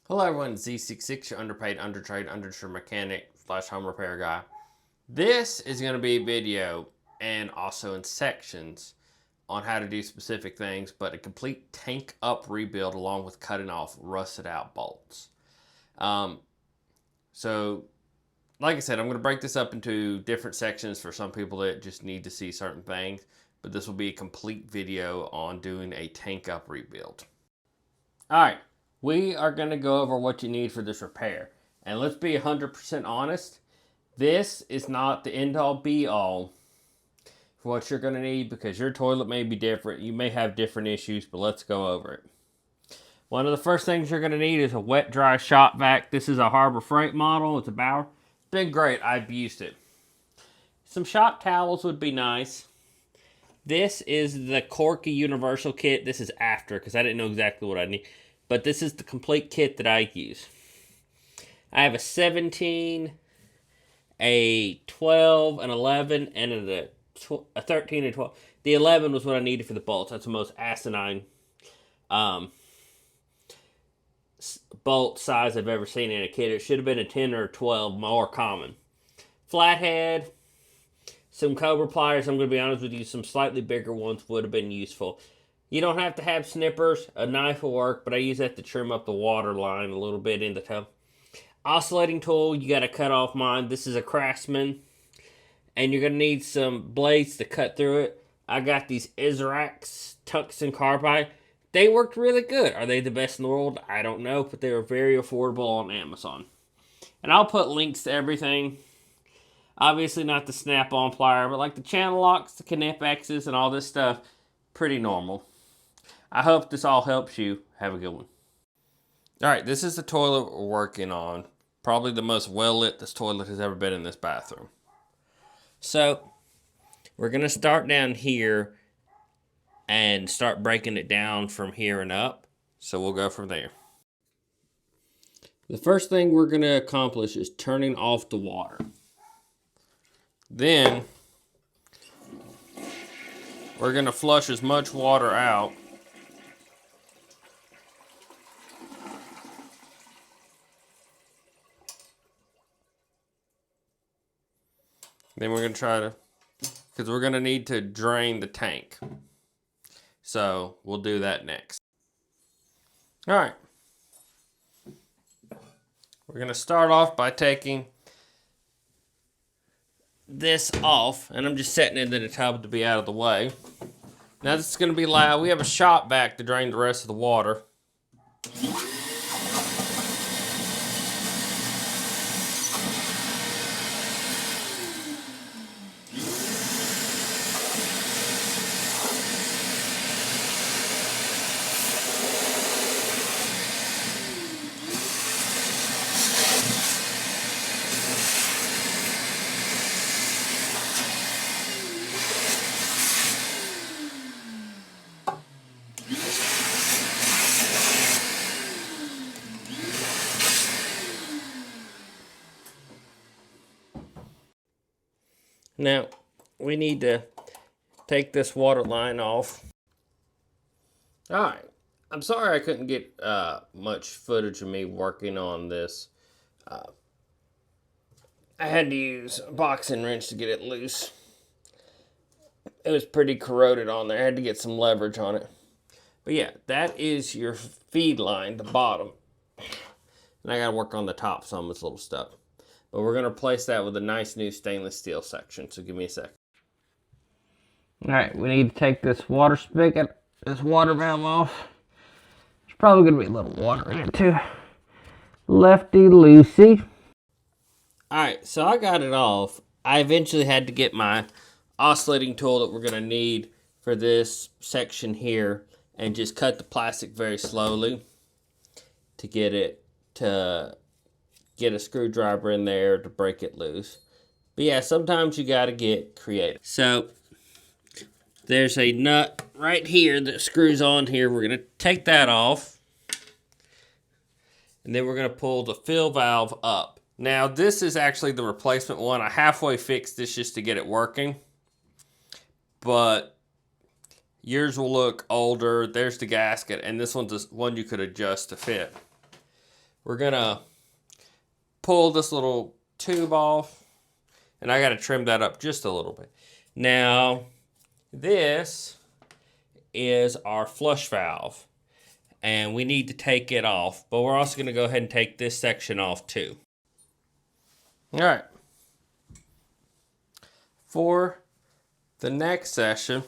Hello everyone, Z66, your underpaid, undertrained, underinsured mechanic / home repair guy. This is going to be a video and also in sections on how to do specific things, but a complete tank up rebuild along with cutting off rusted out bolts. So like I said, I'm going to break this up into different sections for some people that just need to see certain things, but this will be a complete video on doing a tank up rebuild. All right. We are going to go over what you need for this repair. And let's be 100% honest. This is not the end all be all for what you're going to need because your toilet may be different. You may have different issues, but let's go over it. One of the first things you're going to need is a wet dry shop vac. This is a Harbor Freight model. It's a Bauer. It's been great. I've used it. Some shop towels would be nice. This is the Corky Universal Kit. This is after because I didn't know exactly what I need. But this is the complete kit that I use. I have a 17, a 12, an 11, and a 13 and 12. The 11 was what I needed for the bolts. That's the most asinine bolt size I've ever seen in a kit. It should have been a 10 or a 12, more common. Flathead, some Cobra pliers. I'm going to be honest with you, some slightly bigger ones would have been useful. You don't have to have snippers. A knife will work, but I use that to trim up the water line a little bit in the tub. Oscillating tool, you got to cut off mine. This is a Craftsman, and you're going to need some blades to cut through it. I got these Israx tungsten carbide. They worked really good. Are they the best in the world? I don't know, but they were very affordable on Amazon. And I'll put links to everything. Obviously not the snap-on plier, but like the channel locks, the Knip X's, and all this stuff, pretty normal. I hope this all helps you. Have a good one. All right, this is the toilet we're working on. Probably the most well-lit this toilet has ever been in this bathroom. So, we're going to start down here and start breaking it down from here and up. So we'll go from there. The first thing we're going to accomplish is turning off the water. Then, we're going to flush as much water out then we're going to try to, because we're going to need to drain the tank. So we'll do that next. All right. We're going to start off by taking this off, and I'm just setting it in the tub to be out of the way. Now this is going to be loud. We have a shop vac to drain the rest of the water. Now, we need to take this water line off. Alright, I'm sorry I couldn't get much footage of me working on this. I had to use a boxing wrench to get it loose. It was pretty corroded on there. I had to get some leverage on it. But yeah, that is your feed line, the bottom. And I gotta work on the top some, it's a little stuck. But we're going to replace that with a nice new stainless steel section. So give me a sec. Alright, we need to take this water spigot, this water valve off. There's probably going to be a little water in it too. Lefty loosey. Alright, so I got it off. I eventually had to get my oscillating tool that we're going to need for this section here and just cut the plastic very slowly to get it to get a screwdriver in there to break it loose. But yeah, sometimes you gotta get creative. So, there's a nut right here that screws on here. We're gonna take that off. And then we're gonna pull the fill valve up. Now, this is actually the replacement one. I halfway fixed this just to get it working. But yours will look older. There's the gasket, and this one's the one you could adjust to fit. we're gonna pull this little tube off, and I gotta trim that up just a little bit. Now, this is our flush valve, and we need to take it off, but we're also gonna go ahead and take this section off too. All right. For the next session,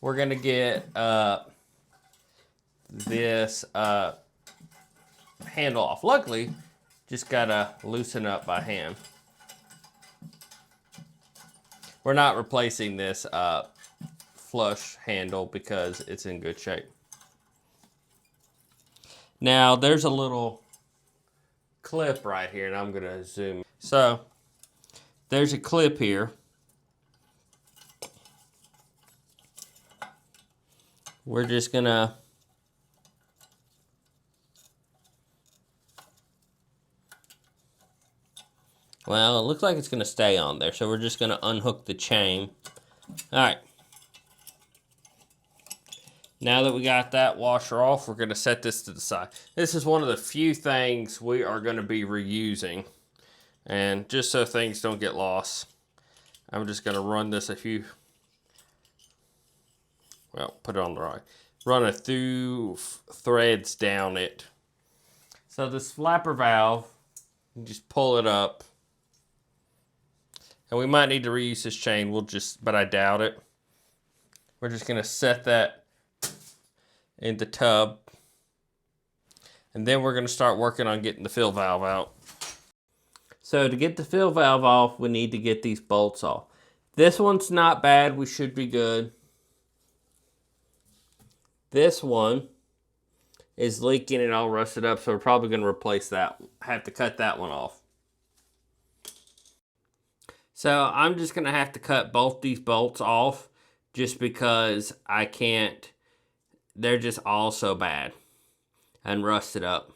we're gonna get this handle off. Luckily, just gotta loosen up by hand. We're not replacing this flush handle because it's in good shape. Now, there's a little clip right here, and I'm gonna zoom. So, there's a clip here. We're just gonna well, it looks like it's gonna stay on there, so we're just gonna unhook the chain. All right. Now that we got that washer off, we're gonna set this to the side. This is one of the few things we are gonna be reusing. And just so things don't get lost, I'm just gonna run this put it on the right. Run a few threads down it. So this flapper valve, you just pull it up. And we might need to reuse this chain, but I doubt it. We're just gonna set that in the tub. And then we're gonna start working on getting the fill valve out. So to get the fill valve off, we need to get these bolts off. This one's not bad, we should be good. This one is leaking and all rusted up, so we're probably gonna replace that. Have to cut that one off. So I'm just gonna have to cut both these bolts off just because I can't, they're just all so bad and rusted up.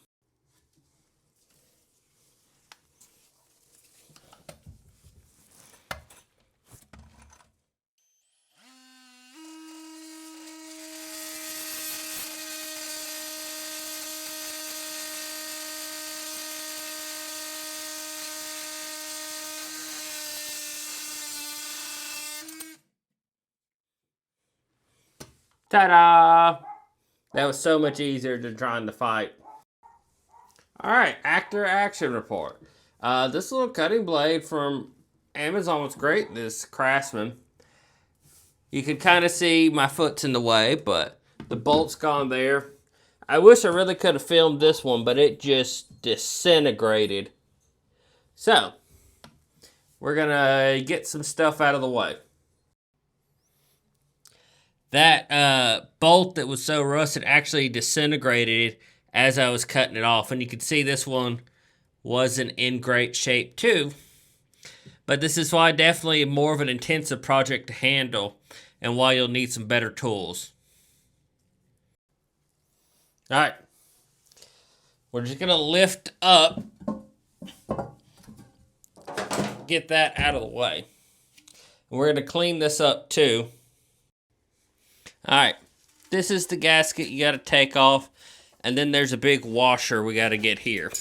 Ta-da! That was so much easier than trying to fight. Alright, actor action report. This little cutting blade from Amazon was great, this Craftsman. You can kind of see my foot's in the way, but the bolt's gone there. I wish I really could have filmed this one, but it just disintegrated. So, we're gonna get some stuff out of the way. That bolt that was so rusted actually disintegrated as I was cutting it off. And you can see this one wasn't in great shape too. But this is why definitely more of an intensive project to handle and why you'll need some better tools. Alright. We're just going to lift up. Get that out of the way. And we're going to clean this up too. Alright, this is the gasket you got to take off, and then there's a big washer we got to get here.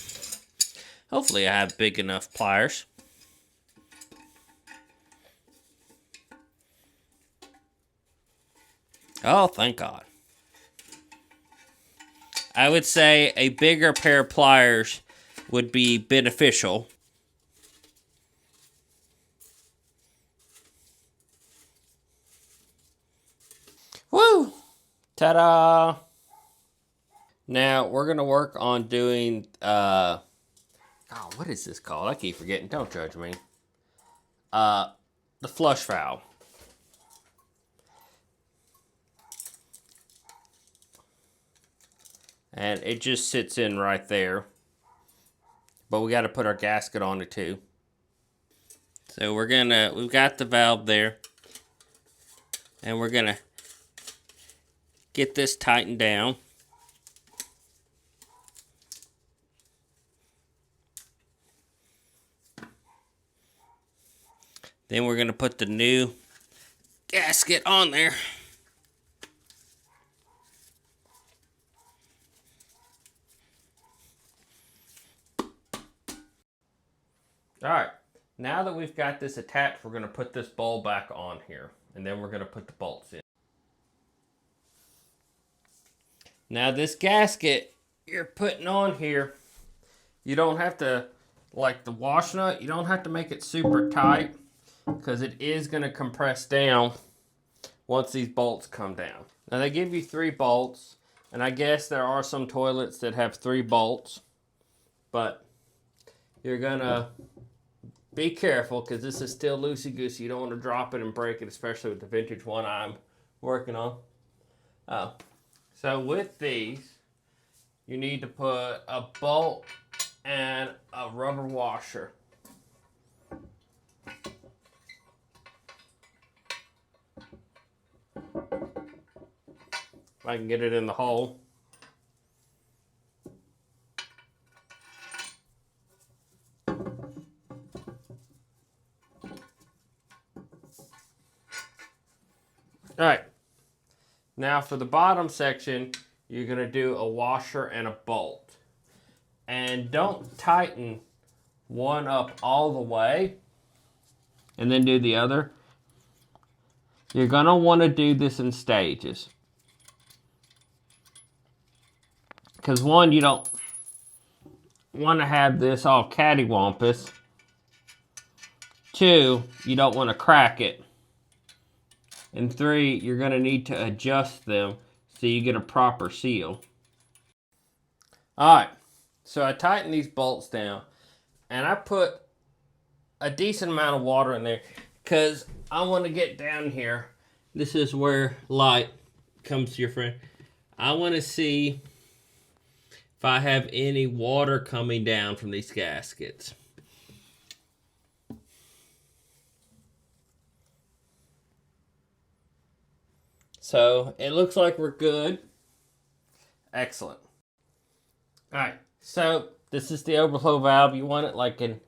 Hopefully I have big enough pliers. Oh, thank God. I would say a bigger pair of pliers would be beneficial. Woo! Ta-da! Now, we're going to work on doing, what is this called? I keep forgetting. Don't judge me. The flush valve. And it just sits in right there. But we got to put our gasket on it too. So we've got the valve there. And we're going to get this tightened down. Then we're going to put the new gasket on there. Alright, now that we've got this attached, we're going to put this bowl back on here. And then we're going to put the bolts in. Now this gasket you're putting on here, you don't have to, like the wash nut, you don't have to make it super tight because it is going to compress down once these bolts come down. Now they give you 3 bolts, and I guess there are some toilets that have 3 bolts, but you're going to be careful because this is still loosey-goosey. You don't want to drop it and break it, especially with the vintage one I'm working on. So with these, you need to put a bolt and a rubber washer. If I can get it in the hole. Alright, now for the bottom section, you're going to do a washer and a bolt. And don't tighten one up all the way and then do the other. You're going to want to do this in stages. Because one, you don't want to have this all cattywampus. 2, you don't want to crack it. And 3, you're going to need to adjust them so you get a proper seal. Alright, so I tighten these bolts down. And I put a decent amount of water in there because I want to get down here. This is where light comes to your friend. I want to see if I have any water coming down from these gaskets. So it looks like we're good. Excellent. Alright, so this is the overflow valve. You want it like an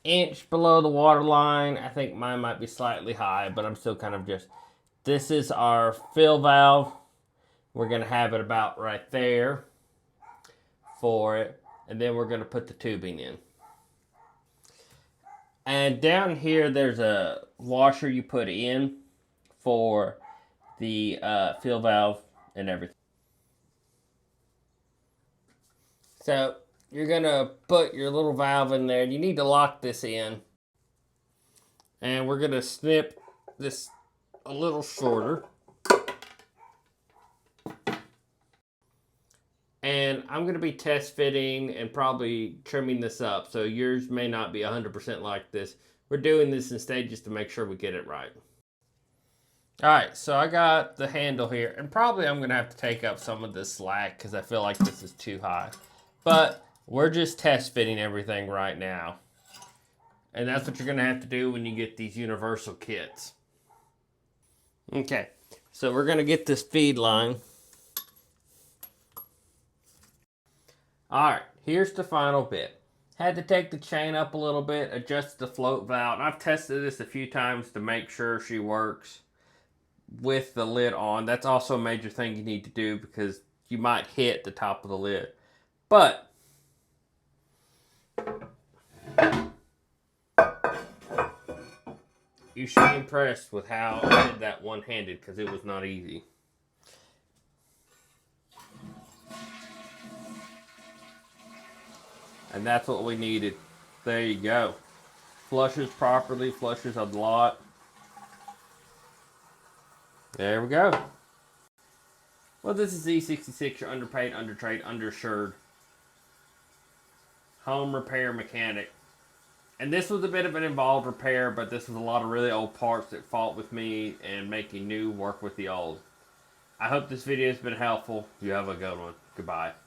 inch below the water line. I think mine might be slightly high, but I'm still kind of just... This is our fill valve. We're going to have it about right there for it. And then we're going to put the tubing in. And down here, there's a washer you put in for the fill valve and everything. So you're going to put your little valve in there. You need to lock this in. And we're going to snip this a little shorter. And I'm going to be test fitting and probably trimming this up. So yours may not be 100% like this. We're doing this in stages to make sure we get it right. Alright, so I got the handle here. And probably I'm going to have to take up some of this slack because I feel like this is too high. But we're just test fitting everything right now. And that's what you're going to have to do when you get these universal kits. Okay, so we're going to get this feed line. Alright, here's the final bit. Had to take the chain up a little bit, adjust the float valve. I've tested this a few times to make sure she works with the lid on. That's also a major thing you need to do because you might hit the top of the lid. But you should be impressed with how I did that one-handed because it was not easy. And that's what we needed. There you go. Flushes properly, flushes a lot. There we go. Well, this is E66, your underpaid, undertrained, undershired home repair mechanic. And this was a bit of an involved repair, but this was a lot of really old parts that fought with me and making new work with the old. I hope this video has been helpful. You have a good one. Goodbye.